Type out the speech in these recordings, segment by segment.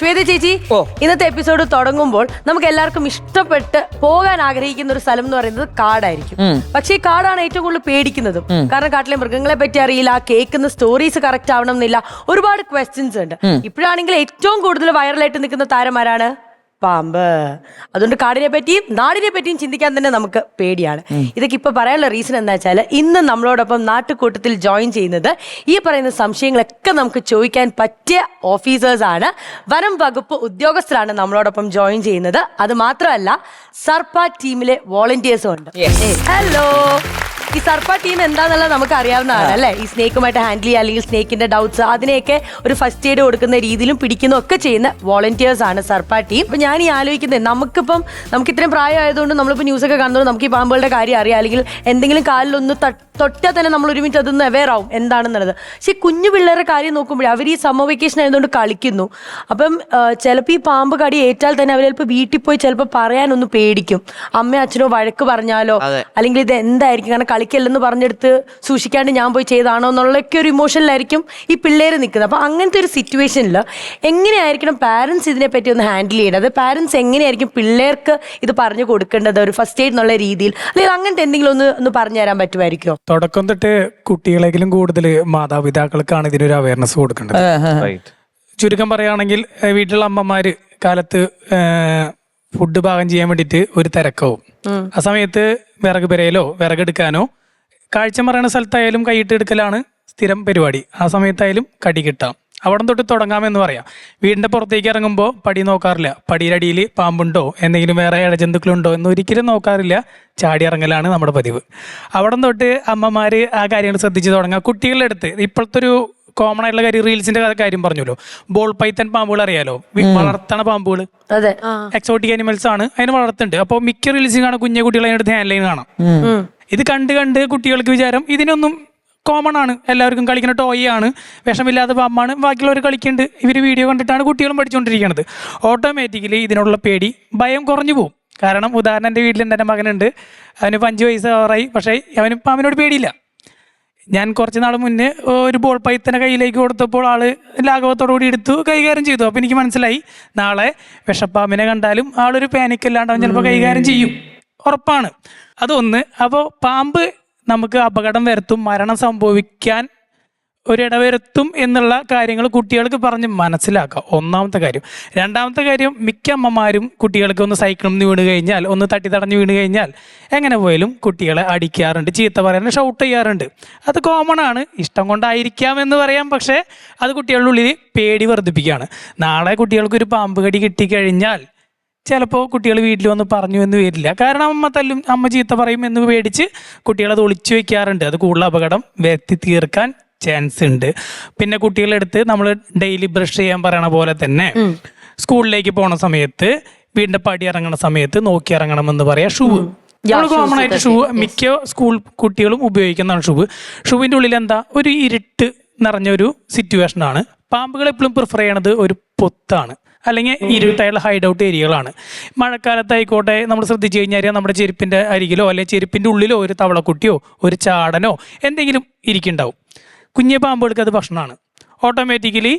ശ്വേത ചേച്ചി, ഇന്നത്തെ എപ്പിസോഡ് തുടങ്ങുമ്പോൾ നമുക്ക് എല്ലാവർക്കും ഇഷ്ടപ്പെട്ട് പോകാൻ ആഗ്രഹിക്കുന്ന ഒരു സ്ഥലം എന്ന് പറയുന്നത് കാടായിരിക്കും. പക്ഷേ ഈ കാടാണ് ഏറ്റവും കൂടുതൽ പേടിക്കുന്നതും. കാരണം കാട്ടിലെ മൃഗങ്ങളെ പറ്റി അറിയില്ല, കേൾക്കുന്ന സ്റ്റോറീസ് കറക്റ്റ് ആവണം എന്നില്ല, ഒരുപാട് ക്വസ്റ്റ്യൻസ് ഉണ്ട്. ഇപ്പോഴാണെങ്കിൽ ഏറ്റവും കൂടുതൽ വൈറലായിട്ട് നിൽക്കുന്ന താരമാരാണ്? പാമ്പ്. അതുകൊണ്ട് കാടിനെ പറ്റിയും നാടിനെ പറ്റിയും ചിന്തിക്കാൻ തന്നെ നമുക്ക് പേടിയാണ്. ഇതൊക്കെ ഇപ്പൊ പറയാനുള്ള റീസൺ എന്താ വെച്ചാൽ, ഇന്ന് നമ്മളോടൊപ്പം നാട്ടുകൂട്ടത്തിൽ ജോയിൻ ചെയ്യുന്നത് ഈ പറയുന്ന സംശയങ്ങളൊക്കെ നമുക്ക് ചോദിക്കാൻ പറ്റിയ ഓഫീസേഴ്സ് ആണ്. വനം വകുപ്പ് ഉദ്യോഗസ്ഥരാണ് നമ്മളോടൊപ്പം ജോയിൻ ചെയ്യുന്നത്. അത് മാത്രമല്ല, സർപ്പ ടീമിലെ വോളണ്ടിയേഴ്സും ഉണ്ട്. ഹലോ. ഈ സർപ്പ ടീം എന്താന്നുള്ളത് നമുക്ക് അറിയാവുന്നതാണ് അല്ലെ. ഈ സ്നേക്കുമായിട്ട് ഹാൻഡിൽ ചെയ്യുക, അല്ലെങ്കിൽ സ്നേക്കിന്റെ ഡൗട്ട്സ് അതിനെയൊക്കെ ഒരു ഫസ്റ്റ് എയ്ഡ് കൊടുക്കുന്ന രീതിയിലും പിടിക്കുന്ന ഒക്കെ ചെയ്യുന്ന വോളണ്ടിയേഴ്സ് ആണ് സർപ്പ ടീം. ഇപ്പൊ ഞാൻ ഈ ആലോചിക്കുന്നത്, നമുക്ക് ഇത്രയും പ്രായമായതുകൊണ്ട് നമ്മളിപ്പോൾ ന്യൂസൊക്കെ കാണുന്നത് നമുക്ക് ഈ പാമ്പുകളുടെ കാര്യം അറിയാം, അല്ലെങ്കിൽ എന്തെങ്കിലും കാലിലൊന്ന് തൊട്ടാൽ തന്നെ നമ്മൾ ഒരു മിനിറ്റ് അതൊന്ന് അവെയർ ആവും എന്താണെന്നുള്ളത്. പക്ഷെ കുഞ്ഞു പിള്ളേരുടെ കാര്യം നോക്കുമ്പോഴേ അവർ ഈ സമ്മർ വെക്കേഷൻ ആയതുകൊണ്ട് കളിക്കുന്നു. അപ്പം ചിലപ്പോൾ ഈ പാമ്പ് കടി ഏറ്റാൽ തന്നെ അവർ ചിലപ്പോൾ വീട്ടിൽ പോയി ചിലപ്പോൾ പറയാനൊന്ന് പേടിക്കും. അമ്മയോ അച്ഛനോ വഴക്ക് പറഞ്ഞാലോ, അല്ലെങ്കിൽ ഇത് എന്തായിരിക്കും, കാരണം കളിക്കല്ലെന്ന് പറഞ്ഞെടുത്ത് സൂക്ഷിക്കാണ്ട് ഞാൻ പോയി ചെയ്താണോ എന്നുള്ളൊക്കെ ഒരു ഇമോഷനിലായിരിക്കും ഈ പിള്ളേർ നിൽക്കുന്നത്. അപ്പം അങ്ങനത്തെ ഒരു സിറ്റുവേഷനിൽ എങ്ങനെയായിരിക്കണം പാരൻസ് ഇതിനെപ്പറ്റി ഒന്ന് ഹാൻഡിൽ ചെയ്യേണ്ടത്? പാരൻസ് എങ്ങനെയായിരിക്കും പിള്ളേർക്ക് ഇത് പറഞ്ഞു കൊടുക്കേണ്ടത് ഒരു ഫസ്റ്റ് എയ്ഡ് എന്നുള്ള രീതിയിൽ? അല്ലെങ്കിൽ അങ്ങനത്തെ എന്തെങ്കിലും ഒന്ന് പറഞ്ഞു തരാൻ പറ്റുമായിരിക്കുമോ? തുടക്കം തൊട്ട് കുട്ടികളെങ്കിലും കൂടുതൽ മാതാപിതാക്കൾക്കാണ് ഇതിനൊരു അവയർനെസ് കൊടുക്കേണ്ടത്. ചുരുക്കം പറയുകയാണെങ്കിൽ, വീട്ടിലുള്ള അമ്മമാര് കാലത്ത് ഫുഡ് പാകം ചെയ്യാൻ വേണ്ടിയിട്ട് ഒരു തിരക്കാവും. ആ സമയത്ത് വിറക് പെരയിലോ വിറകെടുക്കാനോ കാഴ്ച മറയണ സ്ഥലത്തായാലും കൈയിട്ട് എടുക്കലാണ് സ്ഥിരം പരിപാടി. ആ സമയത്തായാലും കടി കിട്ടാം. അവിടെ തൊട്ട് തുടങ്ങാമെന്ന് പറയാം. വീടിന്റെ പുറത്തേക്ക് ഇറങ്ങുമ്പോൾ പടി നോക്കാറില്ല. പടിയുടെ അടിയിൽ പാമ്പുണ്ടോ, എന്തെങ്കിലും വേറെ ഇഴജന്തുക്കളുണ്ടോ എന്ന് ഒരിക്കലും നോക്കാറില്ല. ചാടി ഇറങ്ങലാണ് നമ്മുടെ പതിവ്. അവിടെ തൊട്ട് അമ്മമാര് ആ കാര്യങ്ങൾ ശ്രദ്ധിച്ച് തുടങ്ങാം. കുട്ടികളുടെ അടുത്ത് ഇപ്പോഴത്തെ ഒരു കോമൺ ആയിട്ടുള്ള കാര്യം, റീൽസിന്റെ കാര്യം പറഞ്ഞല്ലോ, ബോൾ പൈത്തൻ പാമ്പുകൾ അറിയാലോ, വളർത്തണ പാമ്പുകൾ, എക്സോട്ടിക് അനിമൽസ് ആണ്, അതിന് വളർത്തുന്നുണ്ട്. അപ്പോൾ മിക്ക റീൽസിൽ കാണാം കുഞ്ഞു കുട്ടികളെ അതിനടുത്ത് ഹാൻഡ് ലൈൻ കാണാം. ഇത് കണ്ട് കുട്ടികൾക്ക് വിചാരം ഇതിനൊന്നും കോമൺ ആണ്, എല്ലാവർക്കും കളിക്കുന്ന ടോയ് ആണ്, വിഷമില്ലാത്ത പാമ്പാണ്, ബാക്കിയുള്ളവർ കളിക്കുന്നുണ്ട്. ഇവർ വീഡിയോ കണ്ടിട്ടാണ് കുട്ടികളും പഠിച്ചുകൊണ്ടിരിക്കുന്നത്. ഓട്ടോമാറ്റിക്കലി ഇതിനുള്ള ഭയം കുറഞ്ഞു പോകും. കാരണം ഉദാഹരണം, എൻ്റെ വീട്ടിൽ എൻ്റെ മകനുണ്ട്, അവന് 5 വയസ്സ് ആറായി, പക്ഷേ അവന് പാമ്പിനോട് പേടിയില്ല. ഞാൻ കുറച്ച് നാൾ മുന്നേ ഒരു ബോൾ പൈത്തനെ കയ്യിലേക്ക് കൊടുത്തപ്പോൾ ആള് ലാഘവത്തോടുകൂടി എടുത്തു കൈകാര്യം ചെയ്തു. അപ്പോൾ എനിക്ക് മനസ്സിലായി, നാളെ വിഷപ്പാമ്പിനെ കണ്ടാലും ആളൊരു പാനിക് അല്ലാണ്ട് അവൻ ചിലപ്പോൾ കൈകാര്യം ചെയ്യും, ഉറപ്പാണ്. അതൊന്ന്. അപ്പോൾ പാമ്പ് നമുക്ക് അപകടം വരുത്തും, മരണം സംഭവിക്കാൻ ഒരിടവരുത്തും എന്നുള്ള കാര്യങ്ങൾ കുട്ടികൾക്ക് പറഞ്ഞ് മനസ്സിലാക്കാം, ഒന്നാമത്തെ കാര്യം. രണ്ടാമത്തെ കാര്യം, മിക്ക അമ്മമാരും കുട്ടികൾക്ക് ഒന്ന് സൈക്കിളിൽ നിന്ന് വീണ് കഴിഞ്ഞാൽ, ഒന്ന് തട്ടിത്തടഞ്ഞ് വീണ് കഴിഞ്ഞാൽ എങ്ങനെ പോയാലും കുട്ടികളെ അടിക്കാറുണ്ട്, ചീത്ത പറയാറുണ്ട്, ഷൗട്ട് ചെയ്യാറുണ്ട്. അത് കോമൺ ആണ്. ഇഷ്ടം കൊണ്ടായിരിക്കാം എന്ന് പറയാം, പക്ഷേ അത് കുട്ടികളുടെ ഉള്ളിൽ പേടി വർദ്ധിപ്പിക്കുകയാണ്. നാളെ കുട്ടികൾക്കൊരു പാമ്പ് കടി കിട്ടിക്കഴിഞ്ഞാൽ ചിലപ്പോൾ കുട്ടികൾ വീട്ടിൽ വന്ന് പറഞ്ഞു എന്ന് വരില്ല. കാരണം അമ്മ തല്ലും, അമ്മ ചീത്ത പറയും എന്ന് പേടിച്ച് കുട്ടികളത് ഒളിച്ചു വെക്കാറുണ്ട്. അത് കൂടുതൽ അപകടം വരുത്തി തീർക്കാൻ ചാൻസ് ഉണ്ട്. പിന്നെ കുട്ടികളുടെ അടുത്ത് നമ്മൾ ഡെയിലി ബ്രഷ് ചെയ്യാൻ പറയണ പോലെ തന്നെ സ്കൂളിലേക്ക് പോണ സമയത്ത്, വീടിന്റെ പടി ഇറങ്ങണ സമയത്ത് നോക്കി ഇറങ്ങണമെന്ന് പറയാം. ഷൂ കോമൺ ആയിട്ട് മിക്ക സ്കൂൾ കുട്ടികളും ഉപയോഗിക്കുന്നതാണ് ഷൂവിന്റെ ഉള്ളിൽ എന്താ, ഒരു ഇരുട്ട് നിറഞ്ഞൊരു സിറ്റുവേഷൻ ആണ്. പാമ്പുകൾ എപ്പോഴും പ്രിഫർ ചെയ്യണത് ഒരു പൊത്താണ്, അല്ലെങ്കിൽ ഇരുട്ടായുള്ള ഹൈഡ് ഔട്ട് ഏരിയകളാണ്. മഴക്കാലത്തായിക്കോട്ടെ, നമ്മൾ ശ്രദ്ധിച്ചു കഴിഞ്ഞാൽ നമ്മുടെ ചെരുപ്പിന്റെ അരികിലോ അല്ലെങ്കിൽ ചെരുപ്പിന്റെ ഉള്ളിലോ ഒരു തവളക്കുട്ടിയോ ഒരു ചാടനോ എന്തെങ്കിലും ഇരിക്കുന്നുണ്ടാവും. കുഞ്ഞു പാമ്പുകൾക്ക് അത് ഭക്ഷണമാണ്. ഓട്ടോമാറ്റിക്കലി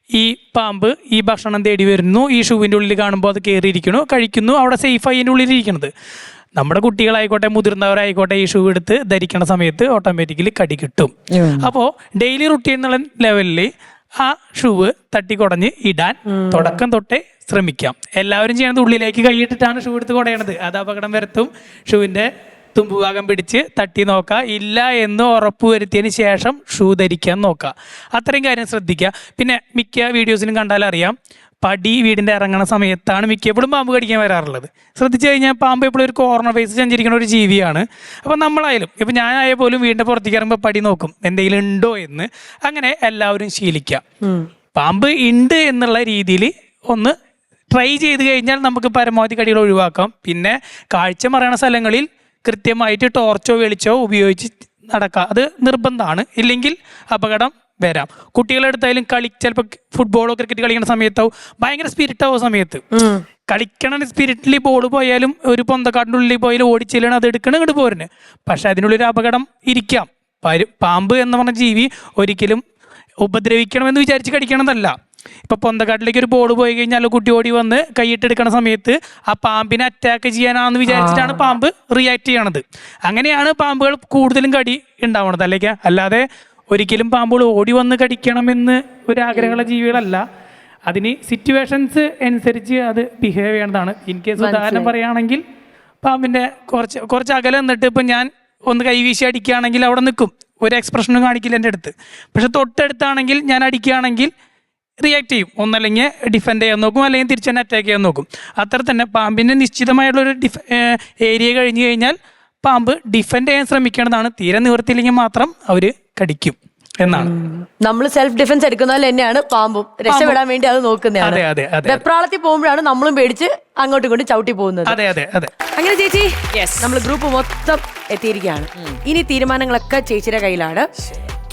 ഈ പാമ്പ് ഈ ഭക്ഷണം തേടി വരുന്നു, ഈ ഷൂവിൻ്റെ ഉള്ളിൽ കാണുമ്പോൾ അത് കയറിയിരിക്കണു, കഴിക്കുന്നു, അവിടെ സേഫായി അതിൻ്റെ ഉള്ളിലിരിക്കണത്. നമ്മുടെ കുട്ടികളായിക്കോട്ടെ മുതിർന്നവരായിക്കോട്ടെ ഈ ഷൂ എടുത്ത് ധരിക്കണ സമയത്ത് ഓട്ടോമാറ്റിക്കലി കടി കിട്ടും. അപ്പോൾ ഡെയിലി റുട്ടീൻ എന്നുള്ള ലെവലിൽ ആ ഷൂവ് തട്ടിക്കുടഞ്ഞ് ഇടാൻ തുടക്കം തൊട്ടേ ശ്രമിക്കാം. എല്ലാവരും ചെയ്യണത് ഉള്ളിലേക്ക് കൈയിട്ടിട്ടാണ് ഷൂ എടുത്ത് കുടയണത്. അത് അപകടം വരുത്തും. ഷൂവിൻ്റെ തുമ്പുഭാഗം പിടിച്ച് തട്ടി നോക്കുക, ഇല്ല എന്ന് ഉറപ്പ് വരുത്തിയതിന് ശേഷം ഷൂ ധരിക്കാൻ നോക്കുക. അത്രയും കാര്യം ശ്രദ്ധിക്കുക. പിന്നെ മിക്ക വീഡിയോസിലും കണ്ടാലറിയാം, പടി വീടിൻ്റെ ഇറങ്ങണ സമയത്താണ് മിക്കപ്പോഴും പാമ്പ് കടിക്കാൻ വരാറുള്ളത്. ശ്രദ്ധിച്ചു കഴിഞ്ഞാൽ പാമ്പ് എപ്പോഴും ഒരു കോർണർ ഫേസ് സഞ്ചരിക്കുന്ന ഒരു ജീവിയാണ്. അപ്പോൾ നമ്മളായാലും, ഇപ്പം ഞാനായ പോലും വീടിൻ്റെ പുറത്തേക്ക് ഇറങ്ങുമ്പോൾ പടി നോക്കും എന്തെങ്കിലും ഉണ്ടോ എന്ന്. അങ്ങനെ എല്ലാവരും ശീലിക്കുക. പാമ്പ് ഉണ്ട് എന്നുള്ള രീതിയിൽ ഒന്ന് ട്രൈ ചെയ്ത് കഴിഞ്ഞാൽ നമുക്ക് പരമാവധി കടികൾ ഒഴിവാക്കാം. പിന്നെ കാഴ്ച മറയണ സ്ഥലങ്ങളിൽ കൃത്യമായിട്ട് ടോർച്ചോ വെളിച്ചോ ഉപയോഗിച്ച് നടക്കുക, അത് നിർബന്ധമാണ്. ഇല്ലെങ്കിൽ അപകടം വരാം. കുട്ടികളുടെ അടുത്തായാലും ചിലപ്പോൾ ഫുട്ബോളോ ക്രിക്കറ്റ് കളിക്കുന്ന സമയത്താവും ഭയങ്കര സ്പിരിറ്റ് ആവും. സമയത്ത് കളിക്കണ സ്പിരിറ്റിൽ ബോൾ പോയാലും ഒരു പൊന്തക്കാട്ടിൻ്റെ ഉള്ളിൽ പോയാലും ഓടിച്ചെല്ലാണ്, അത് എടുക്കണം ഇങ്ങോട്ട് പോരുന്നത്. പക്ഷെ അതിനുള്ളിൽ അപകടം ഇരിക്കാം. പാമ്പ് എന്ന് പറഞ്ഞ ജീവി ഒരിക്കലും ഉപദ്രവിക്കണമെന്ന് വിചാരിച്ച് കടിക്കണമെന്നല്ല. ഇപ്പൊ പൊന്തക്കാട്ടിലേക്ക് ഒരു ബോർഡ് പോയി കഴിഞ്ഞാൽ കുട്ടി ഓടി വന്ന് കൈയിട്ടെടുക്കുന്ന സമയത്ത് ആ പാമ്പിനെ അറ്റാക്ക് ചെയ്യാനാണെന്ന് വിചാരിച്ചിട്ടാണ് പാമ്പ് റിയാക്ട് ചെയ്യണത്. അങ്ങനെയാണ് പാമ്പുകൾ കൂടുതലും കടി ഉണ്ടാവണത്. അല്ലാതെ ഒരിക്കലും പാമ്പുകൾ ഓടി വന്ന് കടിക്കണമെന്ന് ഒരു ആഗ്രഹമുള്ള ജീവികളല്ല. അതിന് സിറ്റുവേഷൻസ് അനുസരിച്ച് അത് ബിഹേവ് ചെയ്യേണ്ടതാണ്. ഇൻ കേസ് ഉദാഹരണം പറയുകയാണെങ്കിൽ പാമ്പിന്റെ കുറച്ച് അകലെ നിന്നിട്ട് ഇപ്പം ഞാൻ ഒന്ന് കൈവീശി അടിക്കുകയാണെങ്കിൽ അവിടെ നിൽക്കും, ഒരു എക്സ്പ്രഷനും കാണിക്കില്ല എൻ്റെ അടുത്ത്. പക്ഷെ തൊട്ടടുത്താണെങ്കിൽ ഞാൻ അടിക്കുകയാണെങ്കിൽ റിയാക്ട് ചെയ്യും. ഒന്നല്ലെങ്കിൽ ഡിഫെൻഡ് ചെയ്യാൻ നോക്കും, അല്ലെങ്കിൽ തിരിച്ചു തന്നെ അറ്റാക്ക് ചെയ്യാൻ നോക്കും. അത്ര തന്നെ പാമ്പിൻ്റെ നിശ്ചിതമായിട്ടുള്ളൊരു ഏരിയ കഴിഞ്ഞ് കഴിഞ്ഞാൽ പാമ്പ് ഡിഫെൻഡ് ചെയ്യാൻ ശ്രമിക്കേണ്ടതാണ്. തീരെ നിവൃത്തിയില്ലെങ്കിൽ മാത്രം അവർ കടിക്കും എന്നാണ്. നമ്മൾ സെൽഫ് ഡിഫൻസ് എടുക്കുന്ന പോലെ തന്നെയാണ് പാമ്പും രക്ഷപ്പെടാൻ വേണ്ടി അത് നോക്കുന്നതാണ്. വെപ്രാളത്തിൽ പോകുമ്പോഴാണ് നമ്മളും പേടിച്ച് അങ്ങോട്ടും ഇങ്ങോട്ടും ചവിട്ടി പോകുന്നത്. അങ്ങനെ ചേച്ചി, നമ്മൾ ഗ്രൂപ്പ് മൊത്തം എത്തിയിരിക്കുകയാണ്. ഇനി തീരുമാനങ്ങളൊക്കെ ചേച്ചിയുടെ കയ്യിലാണ്.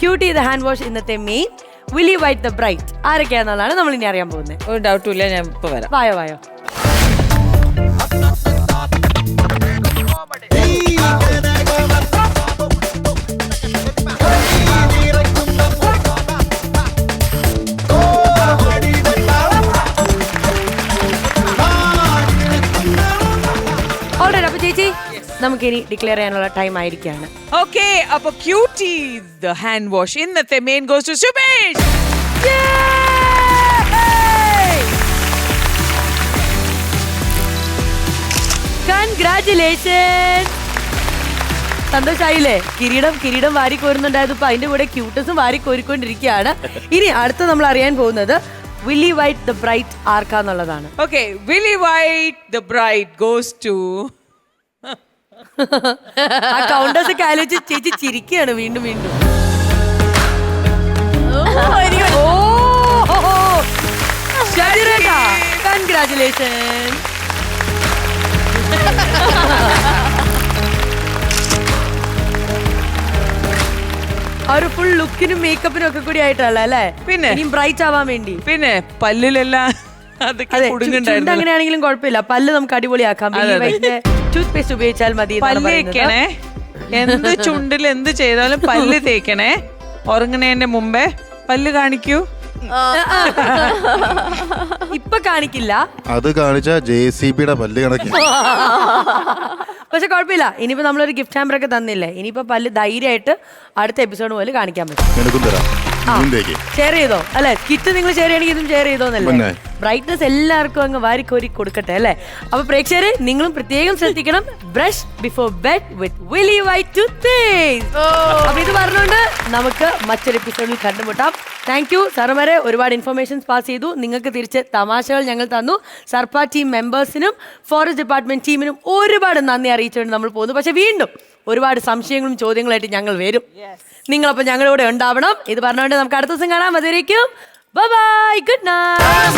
ക്യൂട്ടി ദ ഹാൻഡ് വാഷ് ഇന്നത്തെ main, willy white the bright ആരൊക്കെയാണെന്നുള്ളതാണ് നമ്മൾ ഇനി അറിയാൻ പോകുന്നത്. ഒരു ഡൗട്ടും ഇല്ല, ഞാൻ ഇപ്പൊ വരാം. വായോ അപ്പൊ ചേച്ചി, നമുക്കിനി ഡിക്ലെയർ ചെയ്യാനുള്ള ടൈം ആയിരിക്കാണ്. ഓക്കെ, അപ്പൊ ക്യൂട്ടി ദ ഹാൻഡ് വാഷ് ഇന്നത്തെ main goes to Subesh. Congratulation. സന്തോഷായില്ലേ? കിരീടം വാരി കോരുന്നുണ്ടായത്, ഇപ്പൊ അതിന്റെ കൂടെ ക്യൂട്ടസും വാരി കോരിക്കൊണ്ടിരിക്കുകയാണ്. ഇനി അടുത്ത നമ്മൾ അറിയാൻ പോകുന്നത് വില്ലി വൈറ്റ് ദ ബ്രൈറ്റ് ആർക്കാന്നുള്ളതാണ്. Okay, willy white the bright goes to ആ കൗണ്ടേഴ്സ് ഒക്കെ ആലോചിച്ച് ചേച്ചി ചിരിക്കുകയാണ് വീണ്ടും. കൺഗ്രാറ്റുലേഷൻ. ഒരു ഫുൾ ലുക്കിനും മേക്കപ്പിനും ഒക്കെ കൂടി ആയിട്ടല്ല അല്ലേ? പിന്നെ ഇനിയും ബ്രൈറ്റ് ആവാൻ വേണ്ടി. പിന്നെ പല്ലിലെല്ലാം അങ്ങനെയാണെങ്കിലും കുഴപ്പമില്ല, പല്ല് നമുക്ക് അടിപൊളിയാക്കാം. ടൂത്ത് പേസ്റ്റ് ഉപയോഗിച്ചാൽ മതി. പല്ല് തേക്കണേ, എന്ത് ചുണ്ടിൽ എന്ത് ചെയ്താലും പല്ല് തേക്കണേ. ഉറങ്ങണേന്റെ മുമ്പേ പല്ല് കാണിക്കൂ. ഇപ്പൊ കാണിക്കില്ല, അത് കാണിച്ച JCBയുടെ പല്ല് കണക്കി. പക്ഷെ കുഴപ്പമില്ല, ഇനിയിപ്പോ നമ്മളൊരു ഗിഫ്റ്റ് ഹാമ്പർ ഒക്കെ തന്നില്ലേ, ഇനിയിപ്പോ പല്ല് ധൈര്യമായിട്ട് അടുത്ത എപ്പിസോഡ് പോലെ കാണിക്കാൻ പറ്റും. ഷെയർ ചെയ്തോ അല്ലെ? കിറ്റ് നിങ്ങൾ ഷെയർ ചെയ്യണമെങ്കിൽ ഇതും ഷെയർ ചെയ്തോന്നല്ലേ? ബ്രൈറ്റ്നസ് എല്ലാവർക്കും അങ്ങ് വാരിക്കോരി കൊടുക്കട്ടെ അല്ലെ? അപ്പൊ പ്രേക്ഷകരെ, നിങ്ങളും പ്രത്യേകം ശ്രദ്ധിക്കണം. Brush before bed with willy white toothpaste. അപ്പൊ ഇത് പറഞ്ഞുകൊണ്ട് നമുക്ക് മറ്റൊരു എപ്പിസോഡിൽ കണ്ടുമുട്ടാം. താങ്ക് യു സാറുമാരെ, ഒരുപാട് ഇൻഫർമേഷൻസ് പാസ് ചെയ്തു. നിങ്ങൾക്ക് തിരിച്ച് തമാശകൾ ഞങ്ങൾ തന്നു. സർപ്പ ടീം മെമ്പേഴ്സിനും ഫോറസ്റ്റ് ഡിപ്പാർട്ട്മെന്റ് ടീമിനും ഒരുപാട് നന്ദി അറിയിച്ചുകൊണ്ട് നമ്മൾ പോകുന്നു. പക്ഷെ വീണ്ടും ഒരുപാട് സംശയങ്ങളും ചോദ്യങ്ങളായിട്ട് ഞങ്ങൾ വരും. നിങ്ങളപ്പോൾ ഞങ്ങളുടെ കൂടെ ഉണ്ടാവണം. ഇത് പറഞ്ഞുകൊണ്ട് നമുക്ക് അടുത്ത ദിവസം കാണാം. അതുവരേക്കും ബൈ ബൈ, ഗുഡ് നൈറ്റ്.